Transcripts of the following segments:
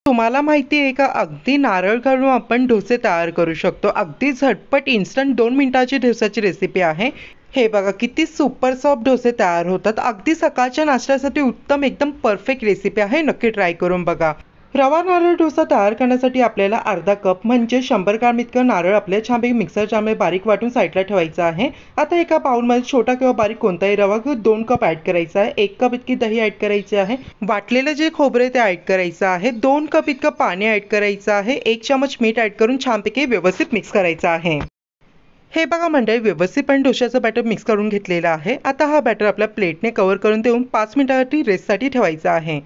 तुम्हाला माहिती आहे का, अगदी नारळ घालून आपण डोसे तयार करू शकतो. अगदी झटपट इन्स्टंट 2 मिनिटाची डोस्याची रेसिपी आहे. हे बघा किती सुपर सॉफ्ट डोसे तयार होतात. अगदी सकाळच्या नाश्त्यासाठी उत्तम एकदम परफेक्ट रेसिपी आहे. नक्की ट्राय करून बघा. रवा नारळ डोसा तयार करण्यासाठी आपल्याला अर्धा कप म्हणजे 100 ग्रॅम इतकं नारळ आपल्या छानपैकी मिक्सर जारमध्ये बारीक वाटून साईडला ठेवायचं आहे. आता एका बाउलमध्ये छोटा किंवा बारीक कोणताही रवा घेऊन 2 कप ऍड करायचा आहे. 1 कप इतकी दही ऍड करायची आहे. वाटलेलं जे खोबरे ते ऍड करायचं आहे. 2 कप इतकं पाणी ऍड करायचं आहे. 1 चमच मीठ ऍड करून छानपैकी व्यवस्थित मिक्स करायचं आहे. हे बघा मंडळी, व्यवस्थितपणे डोश्याचं बॅटर मिक्स करून घेतलेलं आहे. आता हा बॅटर आपल्या प्लेटने कव्हर करून देऊन 5 मिनिटांसाठी रेस्टसाठी ठेवायचा आहे.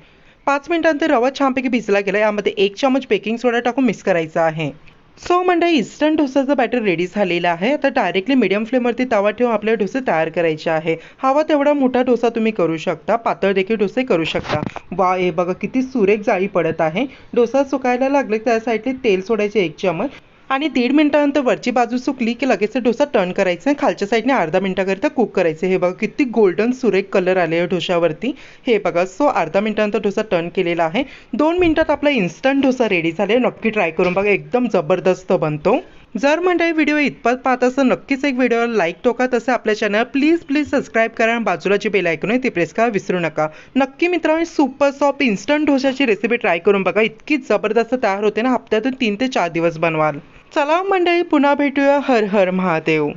5 मिनिटांनंतर रवा छानपैकी भिजला गेला. यामध्ये 1 चमच बेकिंग सोडा टाकून मिक्स करायचा आहे. सो मंडळी, इन्स्टंट डोसाचं बॅटर रेडी झालेलं आहे. आता डायरेक्टली मीडियम फ्लेमवरती तवा ठेवून आपले डोसे तयार करायचे आहे. हवा तेवढा मोठा डोसा तुम्ही करू शकता. पातळ देखील डोसे करू शकता. वा, हे बघा किती सुरेख जाळी पडत आहे. डोसा सुकायला लागले त्या साईडले तेल सोडायचे 1 चमच आणि 1.5 मिनिटानंतर वरची बाजू सुकली की लगेच डोसा टर्न करायचा आहे. खालच्या साईडने अर्धा मिनिटाकरिता कुक करायचे. हे बघा किती गोल्डन सुरेख कलर आले आहे डोशावरती. हे बघा, सो अर्धा मिनिटानंतर डोसा टर्न केलेला आहे. 2 मिनिटात आपला इन्स्टंट डोसा रेडी झाले. नक्की ट्राय करून बघा, एकदम जबरदस्त बनतो. जर मंडळी व्हिडिओ इतपत पाहत असेल नक्कीच एक व्हिडिओला लाईक टोका. तसं आपल्या चॅनल प्लीज सबस्क्राईब करा आणि बाजूला जी बेल आयकॉन आहे ती प्रेस करा विसरू नका. नक्की मित्रांनो, सुपर सॉफ्ट इन्स्टंट डोशाची रेसिपी ट्राय करून बघा. इतकी जबरदस्त तयार होते ना, हप्त्यातून 3 ते 4 दिवस बनवाल. चला मंडळी, पुन्हा भेटूया. हर हर महादेव.